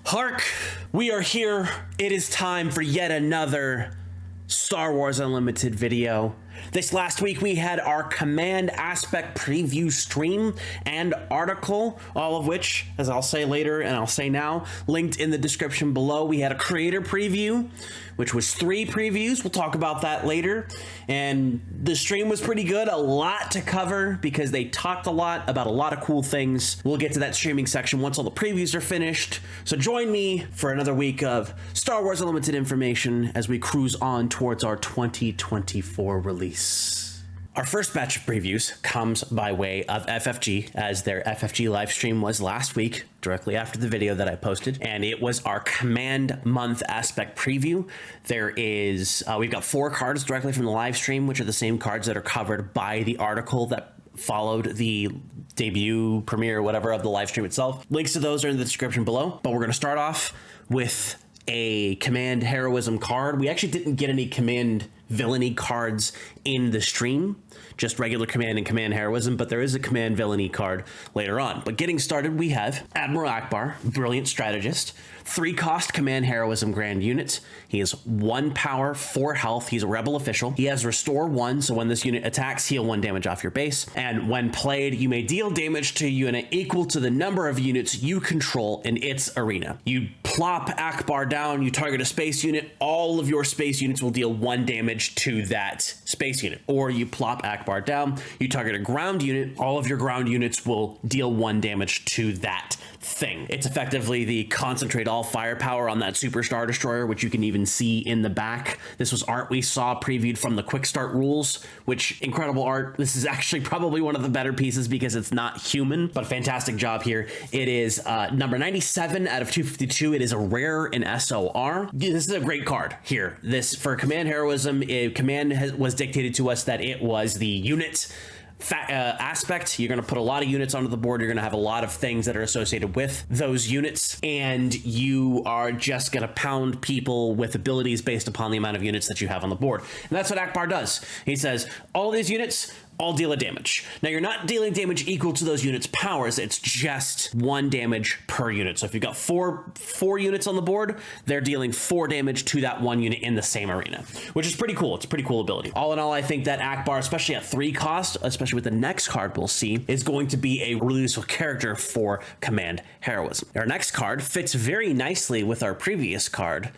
HARK, we are here. It is time for yet another Star Wars Unlimited video. This last week we had our command aspect preview stream and article, all of which, as I'll say later and I'll say now, linked in the description below. We had a creator preview, which was 3 previews. We'll talk about that later. And the stream was pretty good, a lot to cover because they talked a lot about a lot of cool things. We'll get to that streaming section once all the previews are finished. So join me for another week of Star Wars Unlimited information as we cruise on towards our 2024 release. Our first batch of previews comes by way of FFG, as their FFG live stream was last week, directly after the video that I posted, and it was our command month aspect preview. There is, we've got 4 cards directly from the live stream, which are the same cards that are covered by the article that followed the debut, premiere, whatever, of the live stream itself. Links to those are in the description below, but we're going to start off with a command heroism card. We actually didn't get any command villainy cards in the stream, just regular command and command heroism, but there is a command villainy card later on. But getting started, we have Admiral Akbar, brilliant strategist, 3-cost command heroism grand unit. He is 1 power, 4 health. He's a rebel official. He has restore 1, so when this unit attacks, heal 1 damage off your base. And when played, you may deal damage to a unit equal to the number of units you control in its arena. You plop Akbar down, you target a space unit, all of your space units will deal 1 damage to that space unit. Or you plop Akbar down, you target a ground unit, all of your ground units will deal 1 damage to that thing. It's effectively the concentrate all firepower on that Super Star Destroyer, which you can even see in the back. This was art we saw previewed from the Quick Start rules, which incredible art. This is actually probably one of the better pieces because it's not human, but fantastic job here. It is number 97 out of 252. It is a rare in SOR. This is a great card here. This, for command heroism, command was dictated to us that it was the unit aspect. You're going to put a lot of units onto the board. You're going to have a lot of things that are associated with those units, and you are just going to pound people with abilities based upon the amount of units that you have on the board. And that's what Akbar does. He says, all these units, all deal a damage. Now, you're not dealing damage equal to those units' powers. It's just 1 damage per unit. So if you've got four units on the board, they're dealing 4 damage to that 1 unit in the same arena, which is pretty cool. It's a pretty cool ability. All in all, I think that Akbar, especially at 3 cost, especially with the next card we'll see, is going to be a really useful character for command heroism. Our next card fits very nicely with our previous card,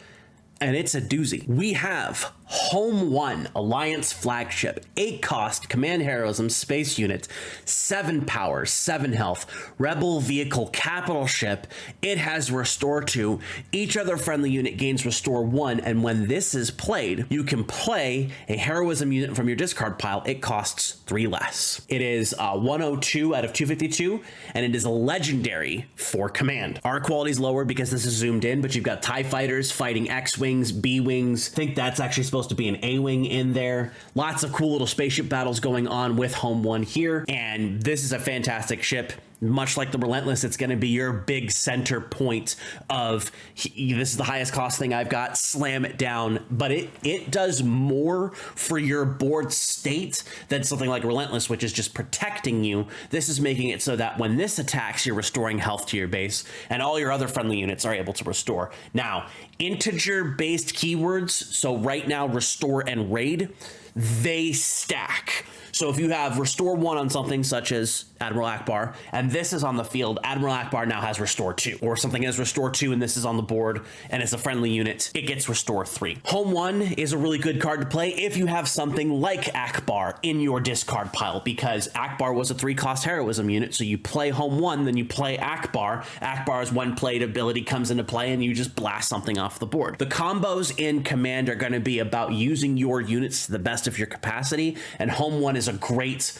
and it's a doozy. We have Homeone, Alliance flagship, 8-cost command heroism space unit, 7 power, 7 health, rebel vehicle capital ship. It has restore 2. Each other friendly unit gains restore 1, and when this is played, you can play a heroism unit from your discard pile. It costs 3 less. It is 102 out of 252, and it is a legendary for command. Our quality is lower because this is zoomed in, but you've got TIE fighters fighting X-wings, B-wings. I think that's actually supposed to be an A-wing in there. Lots of cool little spaceship battles going on with Homeone here, and this is a fantastic ship. Much like the Relentless, it's going to be your big center point of, this is the highest cost thing I've got, slam it down. But it does more for your board state than something like Relentless, which is just protecting you. This is making it so that when this attacks, you're restoring health to your base, and all your other friendly units are able to restore. Now, integer-based keywords, so right now, restore and raid, they stack. So if you have restore 1 on something such as Admiral Akbar, and this is on the field, Admiral Akbar now has restore 2, or something has restore 2 and this is on the board and it's a friendly unit, it gets restore 3. Homeone is a really good card to play if you have something like Akbar in your discard pile, because Akbar was a 3-cost heroism unit, so you play Homeone, then you play Akbar. Akbar's when played ability comes into play and you just blast something off the board. The combos in command are going to be about using your units to the best of your capacity, and Homeone is a great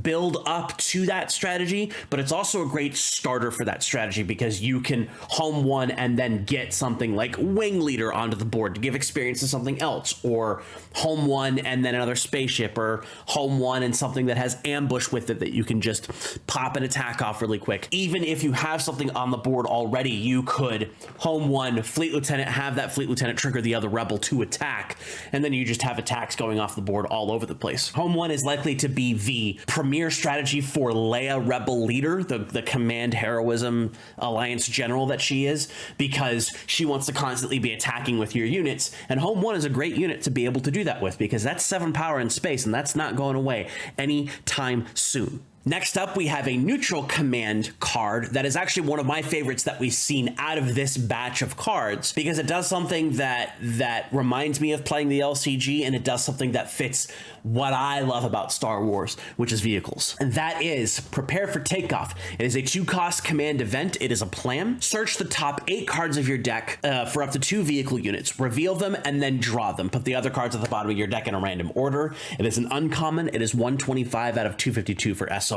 build up to that strategy, but it's also a great starter for that strategy because you can Homeone and then get something like Wing Leader onto the board to give experience to something else, or Homeone and then another spaceship, or Homeone and something that has ambush with it that you can just pop an attack off really quick. Even if you have something on the board already, you could Homeone Fleet Lieutenant, have that Fleet Lieutenant trigger the other rebel to attack, and then you just have attacks going off the board all over the place. Homeone is likely to be the premier strategy for Leia Rebel Leader, the command heroism alliance general that she is, because she wants to constantly be attacking with your units. And Homeone is a great unit to be able to do that with, because that's 7 power in space, and that's not going away anytime soon. Next up, we have a neutral command card that is actually one of my favorites that we've seen out of this batch of cards, because it does something that reminds me of playing the LCG, and it does something that fits what I love about Star Wars, which is vehicles. And that is Prepare for Takeoff. It is a 2-cost command event. It is a plan. Search the top 8 cards of your deck for up to 2 vehicle units. Reveal them and then draw them. Put the other cards at the bottom of your deck in a random order. It is an uncommon. It is 125 out of 252 for SOR.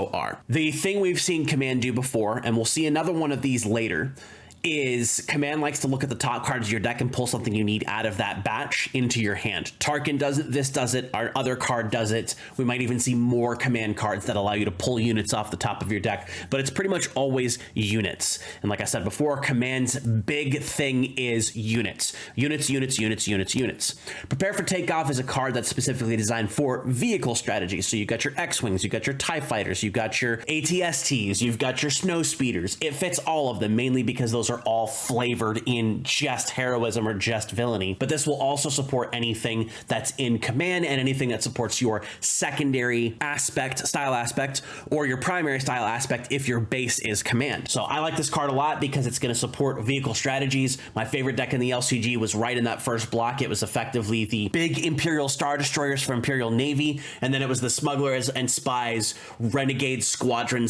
The thing we've seen Command do before, and we'll see another one of these later, is Command likes to look at the top cards of your deck and pull something you need out of that batch into your hand. Tarkin does it, this does it, our other card does it. We might even see more Command cards that allow you to pull units off the top of your deck, but it's pretty much always units. And like I said before, Command's big thing is units. Units, units, units, units, units. Prepare for Takeoff is a card that's specifically designed for vehicle strategies. So you got your X-Wings, you got your TIE Fighters, you got your ATSTs, you've got your Snow Speeders. It fits all of them, mainly because those are all flavored in just heroism or just villainy, but this will also support anything that's in Command and anything that supports your secondary aspect, style aspect, or your primary style aspect if your base is Command. So I like this card a lot because it's going to support vehicle strategies. My favorite deck in the LCG was right in that first block. It was effectively the big Imperial Star Destroyers for Imperial Navy, and then it was the Smugglers and Spies Renegade Squadron /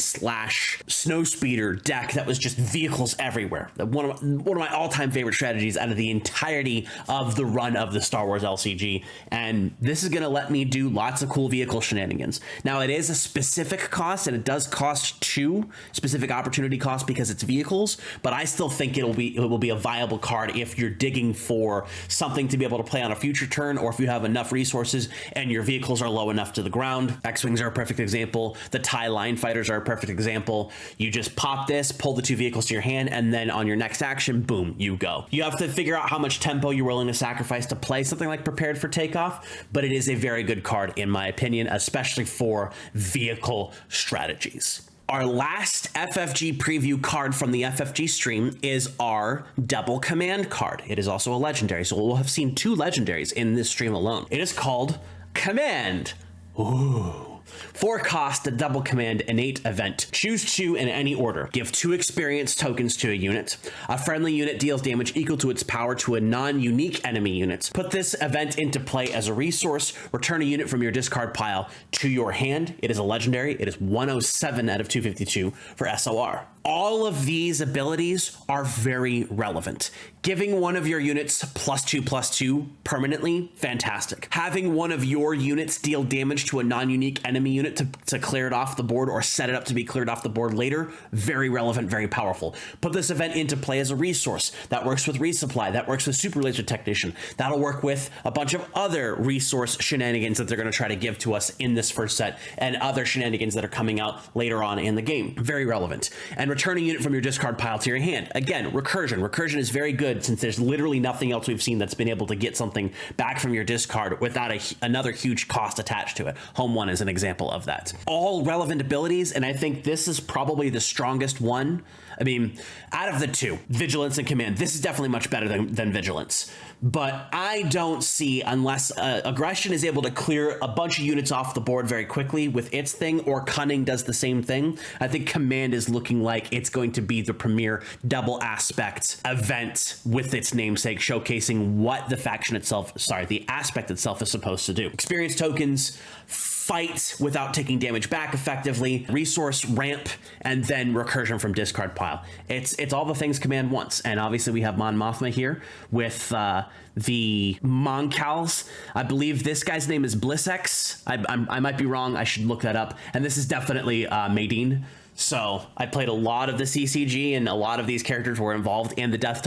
Snowspeeder deck that was just vehicles everywhere. One of my all-time favorite strategies out of the entirety of the run of the Star Wars LCG, and this is going to let me do lots of cool vehicle shenanigans. Now, it is a specific cost, and it does cost 2 specific opportunity costs because it's vehicles, but I still think it will be a viable card if you're digging for something to be able to play on a future turn, or if you have enough resources and your vehicles are low enough to the ground. X-Wings are a perfect example. The TIE Line Fighters are a perfect example. You just pop this, pull the 2 vehicles to your hand, and then on your next action, boom, you go. You have to figure out how much tempo you're willing to sacrifice to play something like Prepared for Takeoff, but it is a very good card in my opinion, especially for vehicle strategies. Our last FFG preview card from the FFG stream is our Double Command card. It is also a legendary, so we'll have seen 2 legendaries in this stream alone. It is called Command. Ooh. 4 cost, a Double Command innate event. Choose 2 in any order. Give 2 experience tokens to a unit. A friendly unit deals damage equal to its power to a non-unique enemy unit. Put this event into play as a resource. Return a unit from your discard pile to your hand. It is a legendary. It is 107 out of 252 for SOR. All of these abilities are very relevant. Giving one of your units +2/+2 permanently, fantastic. Having one of your units deal damage to a non-unique enemy unit to clear it off the board or set it up to be cleared off the board later, very relevant, very powerful. Put this event into play as a resource. That works with Resupply, that works with Super Laser Technician. That'll work with a bunch of other resource shenanigans that they're going to try to give to us in this first set, and other shenanigans that are coming out later on in the game. Very relevant. And return a unit from your discard pile to your hand. Again, recursion. Recursion is very good since there's literally nothing else we've seen that's been able to get something back from your discard without another huge cost attached to it. Homeone is an example of that. All relevant abilities, and I think this is probably the strongest one. I mean, out of the 2, Vigilance and Command, this is definitely much better than Vigilance. But I don't see, unless Aggression is able to clear a bunch of units off the board very quickly with its thing, or Cunning does the same thing, I think Command is looking like it's going to be the premier double aspect event with its namesake, showcasing what the faction itself, the aspect itself is supposed to do. Experience tokens, fight without taking damage back effectively, resource ramp, and then recursion from discard pile. It's all the things Command wants. And obviously we have Mon Mothma here with the Moncals. I believe this guy's name is Blissex. I might be wrong. I should look that up. And this is definitely Maydeen. So I played a lot of the CCG, and a lot of these characters were involved in the Death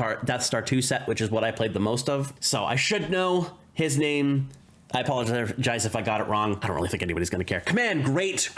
Star 2 set, which is what I played the most of. So I should know his name. I apologize if I got it wrong. I don't really think anybody's going to care. Command, great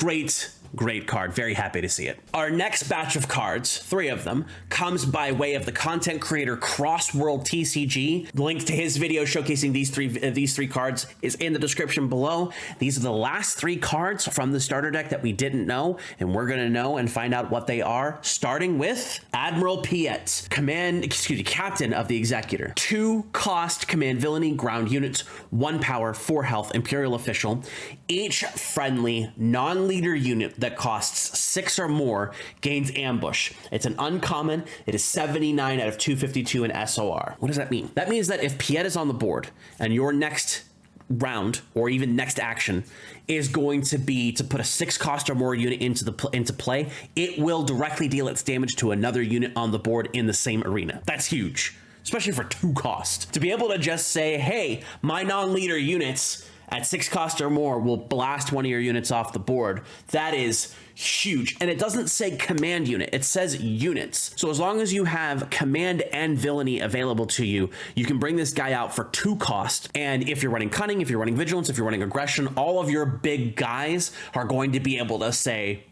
Great card. Very happy to see it. Our next batch of cards, 3 of them, comes by way of the content creator Cross World TCG. The link to his video showcasing these three cards is in the description below. These are the last 3 cards from the starter deck that we didn't know, and we're gonna know and find out what they are, starting with Admiral Piet, Captain of the Executor. 2 cost command villainy ground units, 1 power, 4 health, Imperial Official. Each friendly non-leader unit that costs 6 or more gains ambush. It's an uncommon. It is 79 out of 252 in SOR. What does that mean? That means that if Piet is on the board and your next round or even next action is going to be to put a 6 cost or more unit into play, it will directly deal its damage to another unit on the board in the same arena. That's huge, especially for 2 cost. To be able to just say, hey, my non-leader units at 6 cost or more will blast one of your units off the board. That is huge. And it doesn't say command unit, it says units. So as long as you have command and villainy available to you, you can bring this guy out for 2 cost. And if you're running cunning, if you're running vigilance, if you're running aggression, all of your big guys are going to be able to say,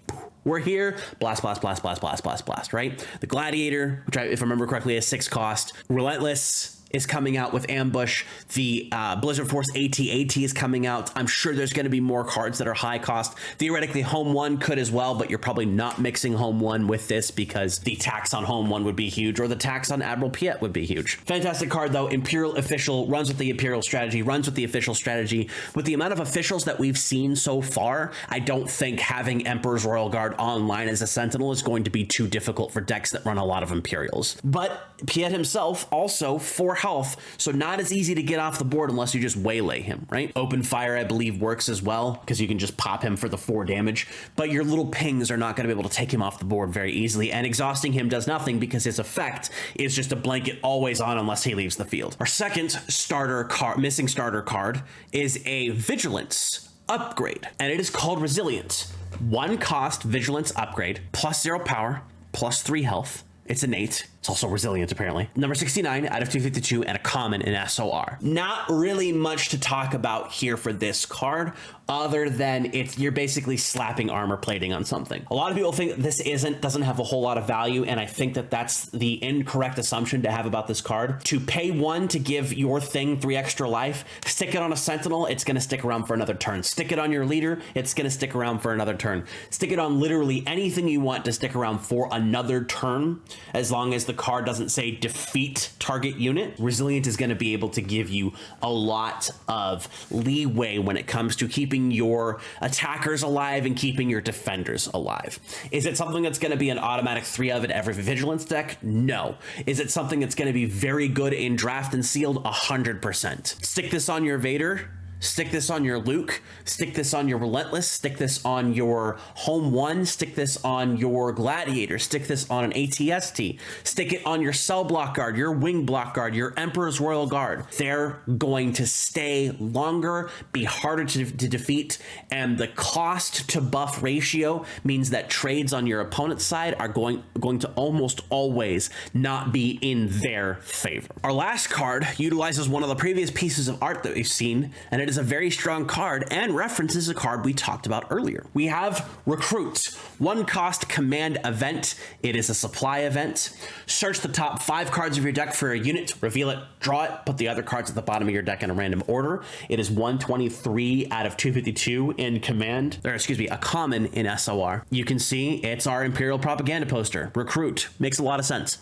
we're here, blast, blast, blast, blast, blast, blast, blast, right? The Gladiator, which if I remember correctly is 6 cost. Relentless is coming out with ambush. The Blizzard Force AT-AT is coming out. I'm sure there's going to be more cards that are high cost. Theoretically, Homeone could as well, but you're probably not mixing Homeone with this because the tax on Homeone would be huge, or the tax on Admiral Piet would be huge. Fantastic card though. Imperial Official runs with the Imperial strategy, runs with the official strategy. With the amount of officials that we've seen so far, I don't think having Emperor's Royal Guard online as a Sentinel is going to be too difficult for decks that run a lot of Imperials. But Piet himself also 4 health, so not as easy to get off the board unless you just waylay him, right? Open fire, I believe, works as well because you can just pop him for the 4 damage, but your little pings are not going to be able to take him off the board very easily, and exhausting him does nothing because his effect is just a blanket always on unless he leaves the field. Our second starter card, missing starter card, is a Vigilance Upgrade, and it is called Resilient. 1 cost Vigilance Upgrade, plus 0 power, plus 3 health. It's innate. It's also resilient, apparently. Number 69 out of 252 and a common in SOR. Not really much to talk about here for this card, other than you're basically slapping armor plating on something. A lot of people think this doesn't have a whole lot of value, and I think that that's the incorrect assumption to have about this card. To pay 1 to give your thing 3 extra life, stick it on a Sentinel, it's gonna stick around for another turn. Stick it on your leader, it's gonna stick around for another turn. Stick it on literally anything you want to stick around for another turn, as long as the card doesn't say defeat target unit. Resilient is going to be able to give you a lot of leeway when it comes to keeping your attackers alive and keeping your defenders alive. Is it something that's going to be an automatic 3 of in every Vigilance deck? No. Is it something that's going to be very good in draft and sealed? 100%. Stick this on your Vader. Stick this on your Luke, stick this on your Relentless, stick this on your Homeone, stick this on your Gladiator, stick this on an ATST, stick it on your Cell Block Guard, your Wing Block Guard, your Emperor's Royal Guard. They're going to stay longer, be harder to defeat, and the cost to buff ratio means that trades on your opponent's side are going to almost always not be in their favor. Our last card utilizes one of the previous pieces of art that we've seen, and it is a very strong card and references a card we talked about earlier. We have Recruit, 1 cost command event. It is a supply event. Search the top 5 cards of your deck for a unit, reveal it, draw it, put the other cards at the bottom of your deck in a random order. It is 123 out of 252 in command, or excuse me, a common in SOR. You can see it's our Imperial propaganda poster. Recruit makes a lot of sense.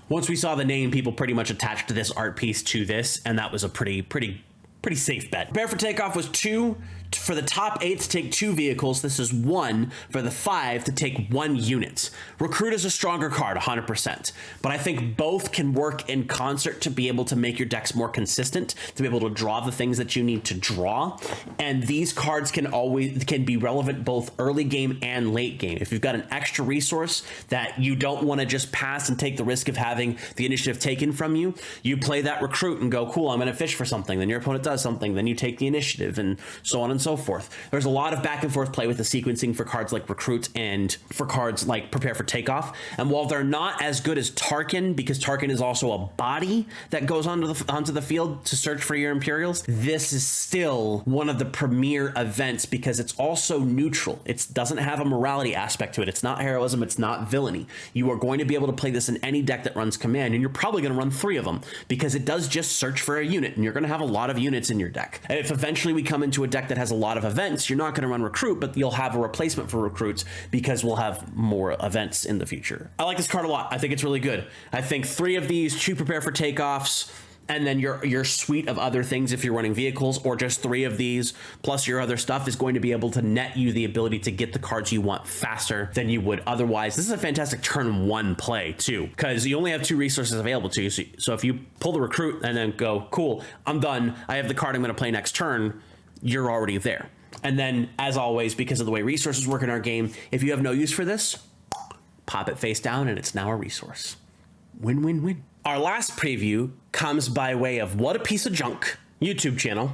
Once we saw the name, people pretty much attached this art piece to this, and that was a pretty safe bet. Prepare for Takeoff was 2 for the top 8 to take 2 vehicles. This is 1 for the 5 to take 1 unit. Recruit is a stronger card, 100%, but I think both can work in concert to be able to make your decks more consistent, to be able to draw the things that you need to draw. And these cards can be relevant both early game and late game. If you've got an extra resource that you don't want to just pass and take the risk of having the initiative taken from you, you play that Recruit and go, cool, I'm going to fish for something. Then your opponent does something, then you take the initiative, and so on and so forth. There's a lot of back and forth play with the sequencing for cards like Recruit and for cards like Prepare for Takeoff. And while they're not as good as Tarkin, because Tarkin is also a body that goes onto the field to search for your Imperials, this is still one of the premier events because it's also neutral. It doesn't have a morality aspect to it. It's not heroism. It's not villainy. You are going to be able to play this in any deck that runs command, and you're probably going to run 3 of them because it does just search for a unit, and you're going to have a lot of units in your deck. And if eventually we come into a deck that has a lot of events, you're not going to run Recruit, but you'll have a replacement for Recruits because we'll have more events in the future. I like this card a lot. I think it's really good. I think 3 of these, 2 Prepare for Takeoffs, and then your suite of other things if you're running vehicles, or just 3 of these plus your other stuff is going to be able to net you the ability to get the cards you want faster than you would otherwise. This is a fantastic turn 1 play too, because you only have 2 resources available to you. So if you pull the Recruit and then go, cool, I'm done, I have the card I'm going to play next turn, you're already there. And then, as always, because of the way resources work in our game, if you have no use for this, pop it face down and it's now a resource. Win, win, win. Our last preview comes by way of What a Piece of Junk YouTube channel.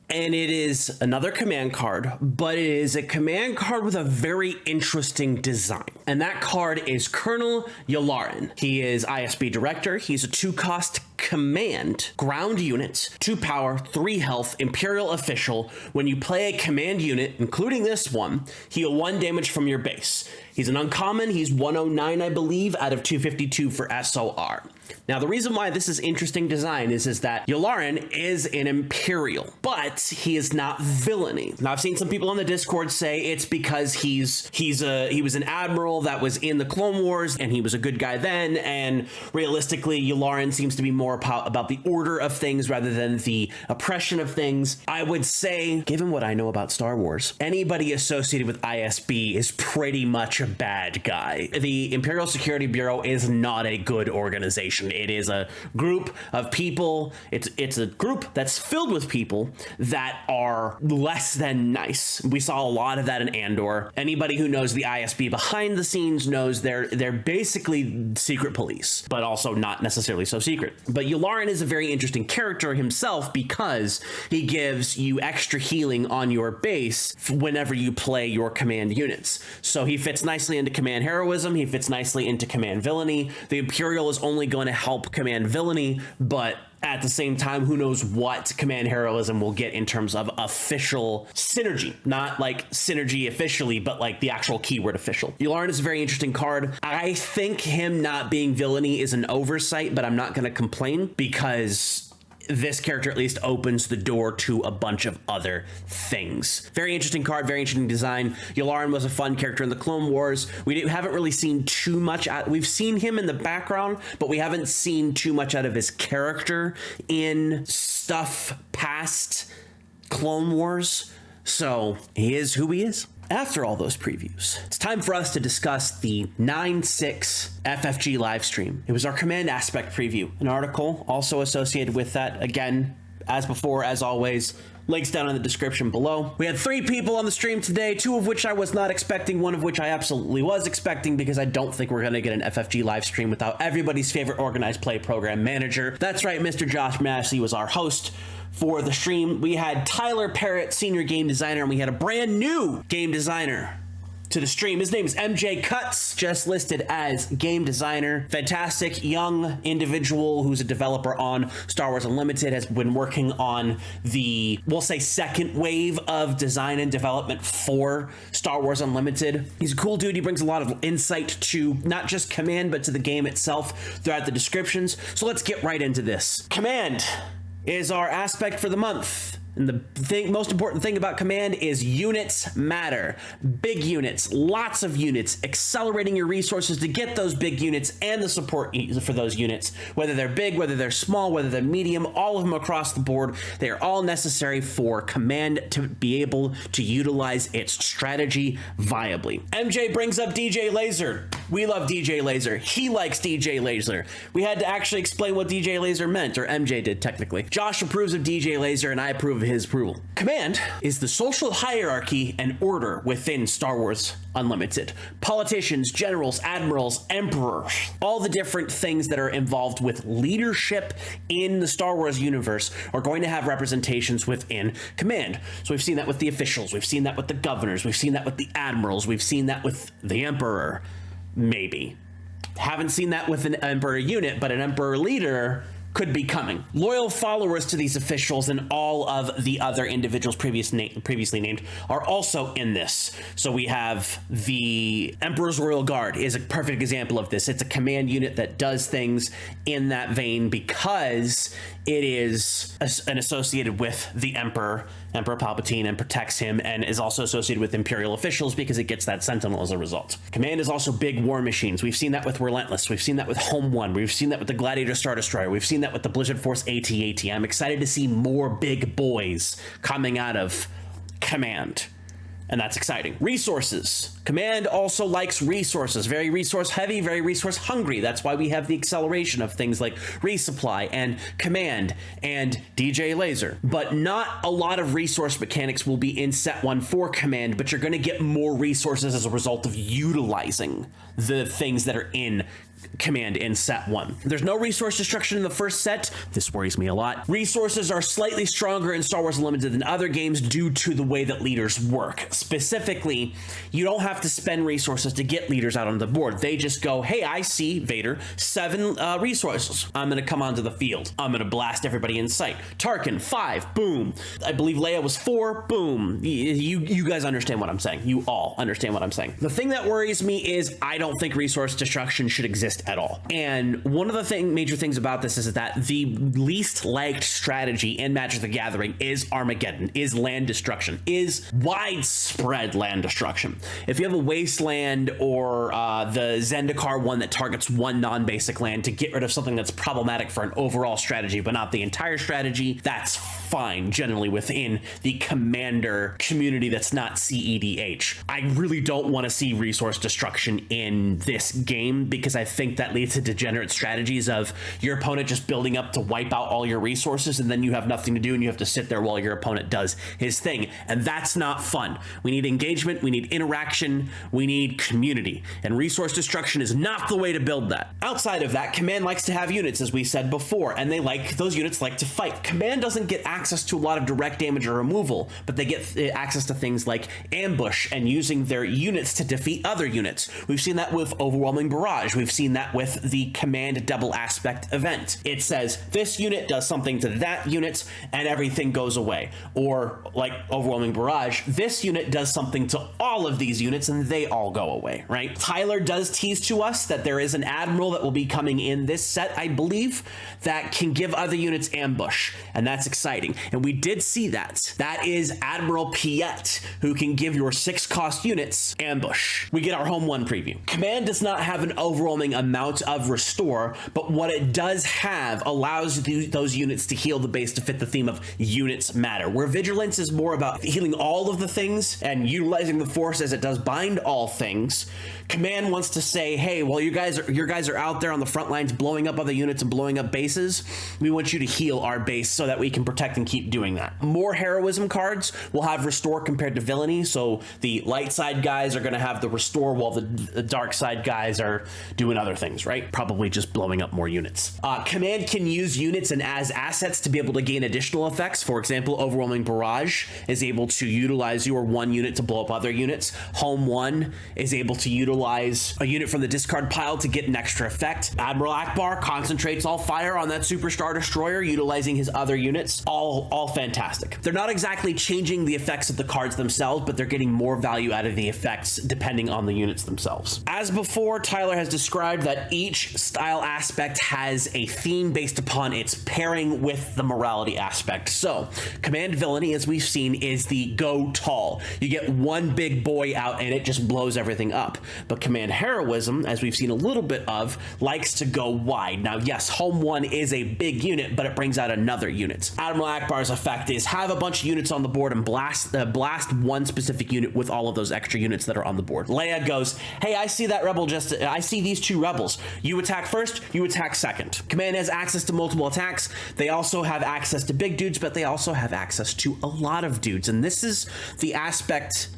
And it is another command card, but it is a command card with a very interesting design. And that card is Colonel Yellarin. He is ISB Director. He's a 2-cost command ground unit, 2 power, 3 health, Imperial official. When you play a command unit, including this one, heal 1 damage from your base. He's an uncommon. He's 109, I believe, out of 252 for SOR. Now, the reason why this is interesting design is that Yellarin is an Imperial, but he is not villainy. Now, I've seen some people on the Discord say it's because he was an admiral that was in the Clone Wars and he was a good guy then, and realistically, Yellarin seems to be more about the order of things rather than the oppression of things. I would say, given what I know about Star Wars, anybody associated with ISB is pretty much a bad guy. The Imperial Security Bureau is not a good organization. It is a group of people. It's a group that's filled with people that are less than nice. We saw a lot of that in Andor. Anybody who knows the ISB behind the scenes knows they're basically secret police, but also not necessarily so secret. But Yellarin is a very interesting character himself because he gives you extra healing on your base whenever you play your command units. So he fits nicely into command heroism. He fits nicely into command villainy. The Imperial is only going to help command villainy, but at the same time, who knows what command heroism will get in terms of official synergy. Not like synergy officially, but like the actual keyword official. Yellarin is a very interesting card. I think him not being villainy is an oversight, but I'm not going to complain because this character at least opens the door to a bunch of other things. Very interesting card, very interesting design. Yellarin was a fun character in the Clone Wars. We haven't really seen too much. We've seen him in the background, but we haven't seen too much out of his character in stuff past Clone Wars. So he is who he is. After all those previews, it's time for us to discuss the 9/6 FFG live stream. It was our command aspect preview, an article also associated with that. Again, as before, as always, links down in the description below. We had 3 people on the stream today, 2 of which I was not expecting, 1 of which I absolutely was expecting, because I don't think we're going to get an FFG live stream without everybody's favorite organized play program manager. That's right, Mr. Josh Massey was our host for the stream. We had Tyler Parrott, senior game designer, and we had a brand new game designer to the stream. His name is MJ Cuts, just listed as game designer. Fantastic young individual who's a developer on Star Wars Unlimited, has been working on the, we'll say, second wave of design and development for Star Wars Unlimited. He's a cool dude. He brings a lot of insight to not just Command, but to the game itself throughout the descriptions. So let's get right into this. Command is our aspect for the month. And the most important thing about Command is units matter. Big units, lots of units, accelerating your resources to get those big units and the support for those units. Whether they're big, whether they're small, whether they're medium, all of them across the board, they are all necessary for Command to be able to utilize its strategy viably. MJ brings up DJ Laser. We love DJ Laser. He likes DJ Laser. We had to actually explain what DJ Laser meant, or MJ did technically. Josh approves of DJ Laser and I approve his approval. Command is the social hierarchy and order within Star Wars Unlimited. Politicians, generals, admirals, emperors, all the different things that are involved with leadership in the Star Wars universe are going to have representations within Command. So we've seen that with the officials, we've seen that with the governors, we've seen that with the admirals, we've seen that with the Emperor, maybe. Haven't seen that with an Emperor unit, but an Emperor leader could be coming. Loyal followers to these officials and all of the other individuals previously named are also in this. So we have the Emperor's Royal Guard is a perfect example of this. It's a command unit that does things in that vein because it is associated with the Emperor Palpatine, and protects him, and is also associated with Imperial officials because it gets that Sentinel as a result. Command is also big war machines. We've seen that with Relentless. We've seen that with Homeone. We've seen that with the Gladiator Star Destroyer. We've seen that with the Blizzard Force AT-AT. I'm excited to see more big boys coming out of Command. And that's exciting. Resources. Command also likes resources. Very resource heavy, very resource hungry. That's why we have the acceleration of things like resupply and command and DJ laser. But not a lot of resource mechanics will be in set 1 for Command, but you're going to get more resources as a result of utilizing the things that are in Command in set 1. There's no resource destruction in the first set. This worries me a lot. Resources are slightly stronger in Star Wars Unlimited than other games due to the way that leaders work. Specifically, you don't have to spend resources to get leaders out on the board. They just go, hey, I see Vader, 7 resources. I'm going to come onto the field. I'm going to blast everybody in sight. Tarkin, 5, boom. I believe Leia was 4, boom. You guys understand what I'm saying. You all understand what I'm saying. The thing that worries me is I don't think resource destruction should exist at all. And one of the major things about this is that the least liked strategy in Magic the Gathering is Armageddon, is land destruction, is widespread land destruction. If you have a wasteland or the Zendikar one that targets one non-basic land to get rid of something that's problematic for an overall strategy but not the entire strategy, that's fine generally within the commander community that's not CEDH. I really don't want to see resource destruction in this game because I think that leads to degenerate strategies of your opponent just building up to wipe out all your resources, and then you have nothing to do and you have to sit there while your opponent does his thing. And that's not fun. We need engagement, we need interaction, we need community, and resource destruction is not the way to build that. Outside of that, Command likes to have units, as we said before, and those units like to fight. Command doesn't get access to a lot of direct damage or removal, but they get access to things like ambush and using their units to defeat other units. We've seen that with Overwhelming Barrage. We've seen that with the Command Double Aspect event. It says this unit does something to that unit and everything goes away. Or like Overwhelming Barrage, this unit does something to all of these units and they all go away, right? Tyler does tease to us that there is an Admiral that will be coming in this set, I believe, that can give other units ambush, and that's exciting. And we did see that. That is Admiral Piet, who can give your 6-cost units ambush. We get our Homeone preview. Command does not have an overwhelming amount of restore, but what it does have allows those units to heal the base to fit the theme of units matter, where Vigilance is more about healing all of the things and utilizing the Force as it does bind all things. Command wants to say, hey, while you guys are out there on the front lines blowing up other units and blowing up bases, we want you to heal our base so that we can protect and keep doing that. More heroism cards will have restore compared to villainy, so the light side guys are going to have the restore while the dark side guys are doing other things, right? Probably just blowing up more units. Command can use units and as assets to be able to gain additional effects. For example, Overwhelming Barrage is able to utilize your 1 unit to blow up other units. Homeone is able to utilize a unit from the discard pile to get an extra effect. Admiral Akbar concentrates all fire on that Super Star Destroyer, utilizing his other units. All fantastic. They're not exactly changing the effects of the cards themselves, but they're getting more value out of the effects depending on the units themselves. As before, Tyler has described that each style aspect has a theme based upon its pairing with the morality aspect. So, Command Villainy, as we've seen, is the go tall. You get one big boy out and it just blows everything up. But Command Heroism, as we've seen a little bit of, likes to go wide. Now, yes, Homeone is a big unit, but it brings out another unit. Admiral Akbar's effect is have a bunch of units on the board and blast one specific unit with all of those extra units that are on the board. Leia goes, hey, I see these 2 rebels. You attack first, you attack second. Command has access to multiple attacks. They also have access to big dudes, but they also have access to a lot of dudes. And this is the aspect,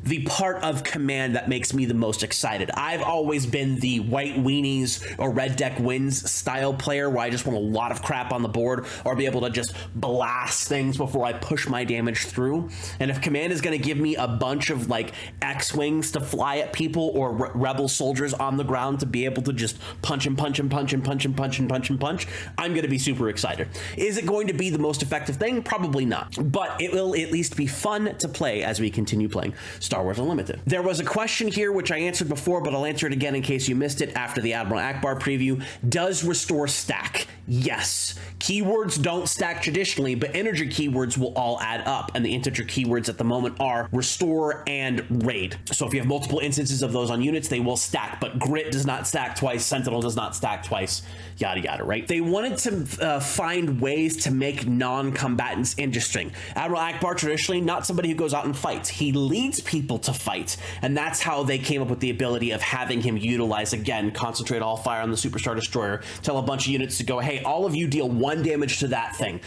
the part of Command that makes me the most excited. I've always been the white weenies or red deck wins style player where I just want a lot of crap on the board or be able to just blast things before I push my damage through. And if Command is going to give me a bunch of like X-Wings to fly at people or rebel soldiers on the ground to be able to just punch and punch and punch and punch and punch and punch and punch, I'm going to be super excited. Is it going to be the most effective thing? Probably not. But it will at least be fun to play as we continue playing Star Wars Unlimited. There was a question here which I answered before, but I'll answer it again in case you missed it after the Admiral Akbar preview. Does restore stack? Yes. Keywords don't stack traditionally, but integer keywords will all add up, and the integer keywords at the moment are restore and raid. So if you have multiple instances of those on units, they will stack, but grit does not stack twice, sentinel does not stack twice, yada yada, right? They wanted to find ways to make non-combatants interesting. Admiral Akbar traditionally not somebody who goes out and fights. He leads people to fight, and that's how they came up with the ability of having him utilize, again, concentrate all fire on the Superstar Destroyer, tell a bunch of units to go, hey, all of you deal 1 damage to that thing,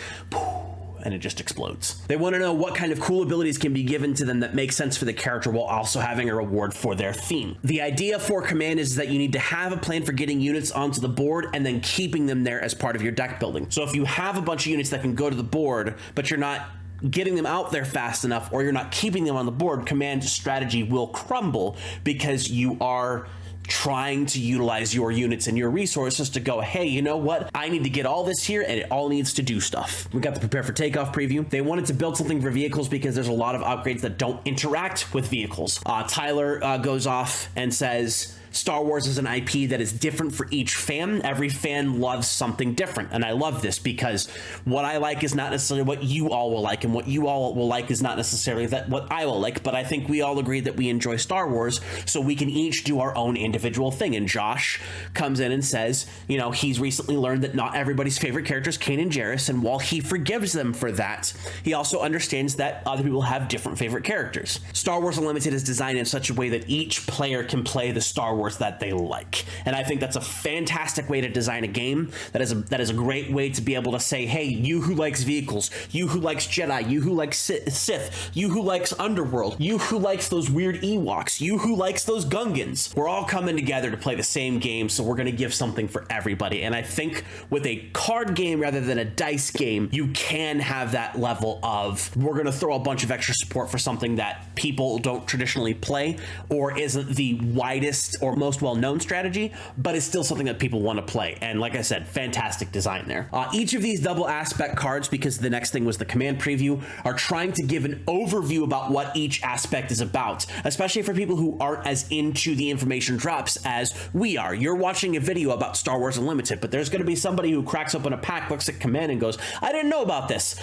and it just explodes. They want to know what kind of cool abilities can be given to them that make sense for the character while also having a reward for their theme. The idea for Command is that you need to have a plan for getting units onto the board and then keeping them there as part of your deck building. So if you have a bunch of units that can go to the board, but you're not getting them out there fast enough, or you're not keeping them on the board, Command strategy will crumble because you are trying to utilize your units and your resources to go, hey, you know what? I need to get all this here and it all needs to do stuff. We got the Prepare for Takeoff preview. They wanted to build something for vehicles because there's a lot of upgrades that don't interact with vehicles. Tyler goes off and says, Star Wars is an IP that is different for each fan. Every fan loves something different. And I love this because what I like is not necessarily what you all will like, and what you all will like is not necessarily what I will like. But I think we all agree that we enjoy Star Wars, so we can each do our own individual thing. And Josh comes in and says, you know, he's recently learned that not everybody's favorite character is Kanan Jarrus, and while he forgives them for that, he also understands that other people have different favorite characters. Star Wars Unlimited is designed in such a way that each player can play the Star Wars that they like, and I think that's a fantastic way to design a game. That is a great way to be able to say, hey, you who likes vehicles, you who likes Jedi, you who likes Sith, you who likes Underworld, you who likes those weird Ewoks, you who likes those Gungans, we're all coming together to play the same game, so we're going to give something for everybody. And I think with a card game rather than a dice game, you can have that level of, we're going to throw a bunch of extra support for something that people don't traditionally play or isn't the widest or most well-known strategy, but it's still something that people want to play. And like I said, fantastic design there. Each of these double aspect cards, because the next thing was the Command preview, are trying to give an overview about what each aspect is about, especially for people who aren't as into the information drops as we are. You're watching a video about Star Wars Unlimited, but there's going to be somebody who cracks open a pack, looks at Command and goes, I didn't know about this.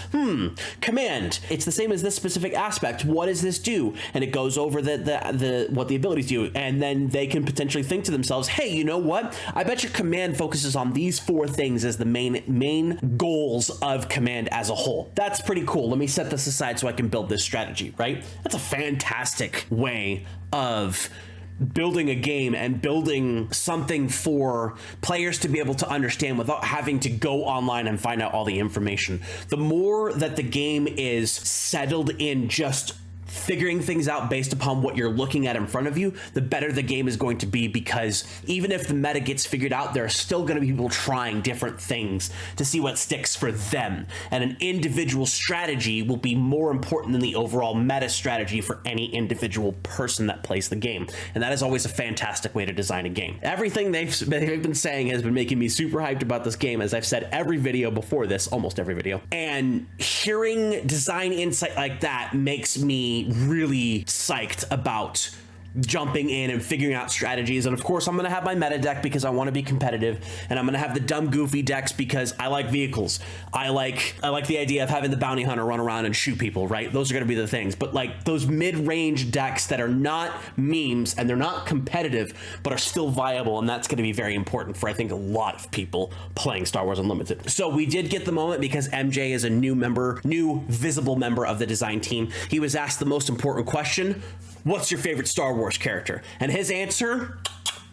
Command, it's the same as this specific aspect. What does this do? And it goes over what the abilities do, and then they can potentially think to themselves, hey, you know what? I bet your Command focuses on these 4 things as the main goals of Command as a whole. That's pretty cool. Let me set this aside so I can build this strategy, right? That's a fantastic way of building a game and building something for players to be able to understand without having to go online and find out all the information. The more that the game is settled in just figuring things out based upon what you're looking at in front of you, the better the game is going to be, because even if the meta gets figured out, there are still going to be people trying different things to see what sticks for them. And an individual strategy will be more important than the overall meta strategy for any individual person that plays the game. And that is always a fantastic way to design a game. Everything they've been saying has been making me super hyped about this game, as I've said every video before this, almost every video. And hearing design insight like that makes me really psyched about jumping in and figuring out strategies. And of course, I'm going to have my meta deck because I want to be competitive, and I'm going to have the dumb goofy decks because I like vehicles. I like the idea of having the bounty hunter run around and shoot people, right? Those are going to be the things. But like those mid-range decks that are not memes and they're not competitive but are still viable, and that's going to be very important for, I think, a lot of people playing Star Wars Unlimited. So we did get the moment because MJ is a new visible member of the design team. He was asked the most important question: what's your favorite Star Wars character? And his answer,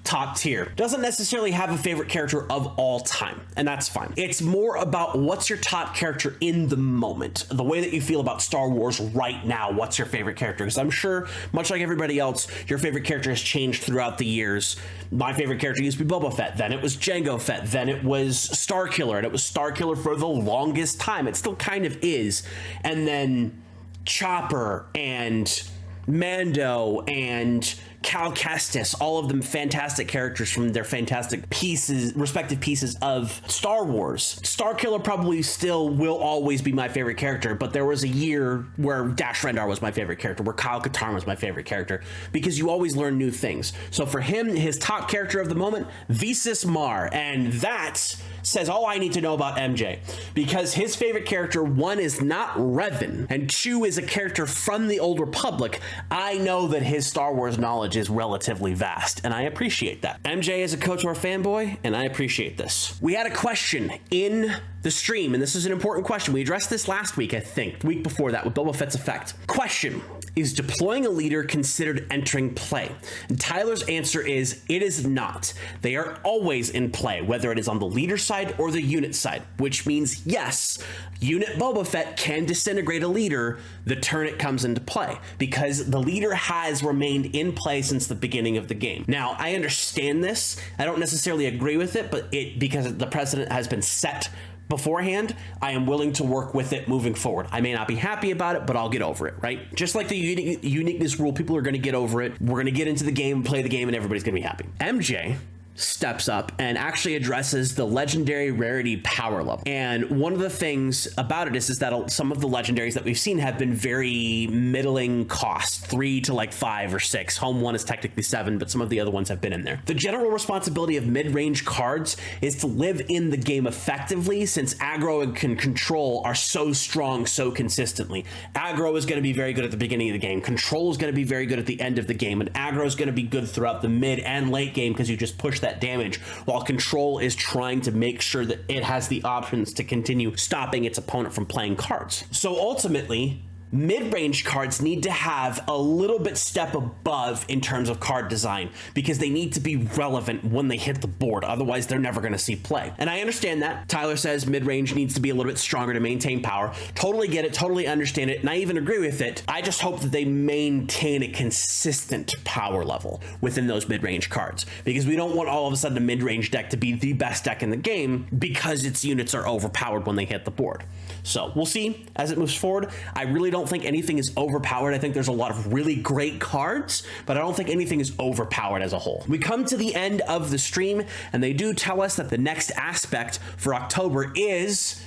top tier. Doesn't necessarily have a favorite character of all time, and that's fine. It's more about what's your top character in the moment, the way that you feel about Star Wars right now. What's your favorite character? Because I'm sure, much like everybody else, your favorite character has changed throughout the years. My favorite character used to be Boba Fett, then it was Jango Fett, then it was Starkiller, and it was Starkiller for the longest time. It still kind of is. And then Chopper and Mando and Cal Kestis, all of them fantastic characters from their fantastic pieces, respective pieces of Star Wars. Starkiller probably still will always be my favorite character, but there was a year where Dash Rendar was my favorite character, where Kyle Katarn was my favorite character, because you always learn new things. So for him, his top character of the moment, Visas Mar, and that says all I need to know about MJ, because his favorite character, one, is not Revan, and two, is a character from the Old Republic. I know that his Star Wars knowledge is relatively vast, and I appreciate that. MJ is a KOTOR fanboy, and I appreciate this. We had a question in the stream, and this is an important question. We addressed this last week, I think, the week before that, with Boba Fett's effect. Question: is deploying a leader considered entering play? And Tyler's answer is, it is not. They are always in play, whether it is on the leader side or the unit side, which means, yes, Unit Boba Fett can disintegrate a leader the turn it comes into play, because the leader has remained in play since the beginning of the game. Now, I understand this. I don't necessarily agree with it, but because the precedent has been set beforehand, I am willing to work with it moving forward. I may not be happy about it, but I'll get over it, right? Just like the uniqueness rule, people are going to get over it. We're going to get into the game, play the game, and everybody's going to be happy. MJ steps up and actually addresses the legendary rarity power level. And one of the things about it is that some of the legendaries that we've seen have been very middling cost, 3 to like 5 or 6. Homeone is technically 7, but some of the other ones have been in there. The general responsibility of mid-range cards is to live in the game effectively, since aggro and control are so strong so consistently. Aggro is going to be very good at the beginning of the game. Control is going to be very good at the end of the game. And aggro is going to be good throughout the mid and late game, because you just push that damage, while control is trying to make sure that it has the options to continue stopping its opponent from playing cards. So ultimately, mid-range cards need to have a little bit step above in terms of card design, because they need to be relevant when they hit the board. Otherwise, they're never going to see play. And I understand that. Tyler says mid-range needs to be a little bit stronger to maintain power. Totally get it. Totally understand it. And I even agree with it. I just hope that they maintain a consistent power level within those mid-range cards, because we don't want all of a sudden a mid-range deck to be the best deck in the game because its units are overpowered when they hit the board. So we'll see as it moves forward. I really don't think anything is overpowered. I think there's a lot of really great cards, but I don't think anything is overpowered as a whole. We come to the end of the stream, and they do tell us that the next aspect for October is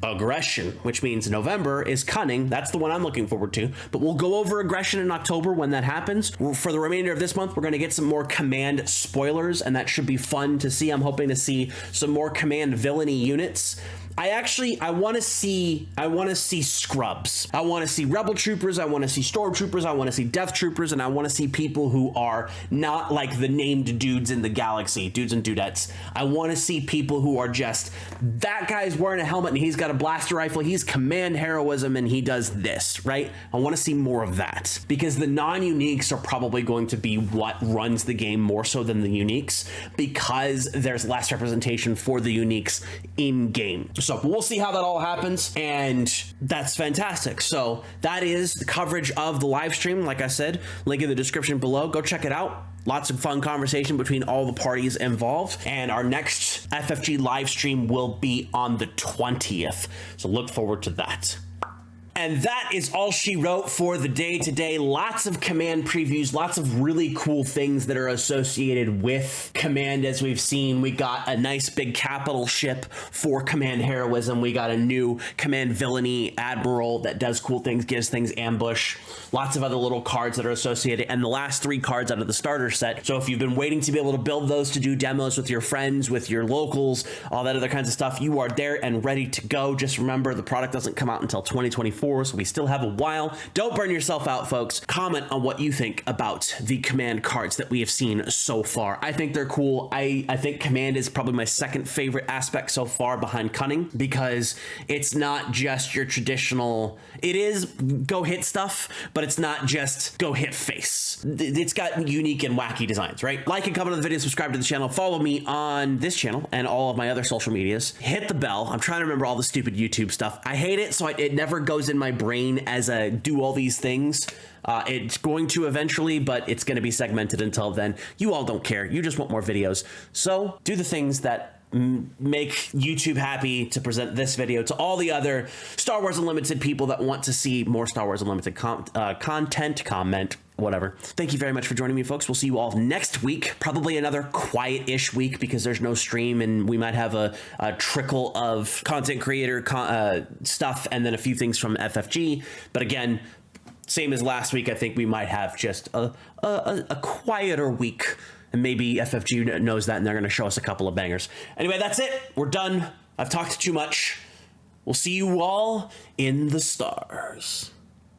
aggression, which means November is cunning. That's the one I'm looking forward to, but we'll go over aggression in October when that happens. For the remainder of this month, we're going to get some more command spoilers, and that should be fun to see. I'm hoping to see some more command villainy units. I want to see scrubs. I want to see rebel troopers. I want to see stormtroopers. I want to see death troopers, and I want to see people who are not like the named dudes in the galaxy, dudes and dudettes. I want to see people who are just, that guy's wearing a helmet and he's got a blaster rifle. He's command heroism and he does this, right? I want to see more of that, because the non-uniques are probably going to be what runs the game more so than the uniques, because there's less representation for the uniques in game. So we'll see how that all happens, and that's fantastic. So that is the coverage of the live stream. Like I said, link in the description below. Go check it out. Lots of fun conversation between all the parties involved, and our next FFG live stream will be on the 20th. So look forward to that. And that is all she wrote for the day today. Lots of command previews, lots of really cool things that are associated with command. As we've seen, we got a nice big capital ship for command heroism. We got a new command villainy admiral that does cool things, gives things ambush. Lots of other little cards that are associated, and the last 3 cards out of the starter set. So if you've been waiting to be able to build those to do demos with your friends, with your locals, all that other kinds of stuff, you are there and ready to go. Just remember, the product doesn't come out until 2024. 4, so we still have a while. Don't burn yourself out, folks. Comment on what you think about the command cards that we have seen so far. I think they're cool. I think command is probably my second favorite aspect so far behind cunning, because it's not just your traditional, it is go hit stuff, but it's not just go hit face. It's got unique and wacky designs, right? Like and comment on the video, subscribe to the channel, follow me on this channel and all of my other social medias. Hit the bell. I'm trying to remember all the stupid YouTube stuff. I hate it, so it never goes in my brain as a do all these things. It's going to eventually, but it's going to be segmented until then. You all don't care. You just want more videos. So do the things that make YouTube happy to present this video to all the other Star Wars Unlimited people that want to see more Star Wars Unlimited content, comment, whatever. Thank you very much for joining me, folks. We'll see you all next week. Probably another quiet-ish week because there's no stream, and we might have a trickle of content creator stuff and then a few things from FFG. But again, same as last week, I think we might have just a quieter week. And maybe FFG knows that, and they're going to show us a couple of bangers. Anyway, that's it. We're done. I've talked too much. We'll see you all in the stars.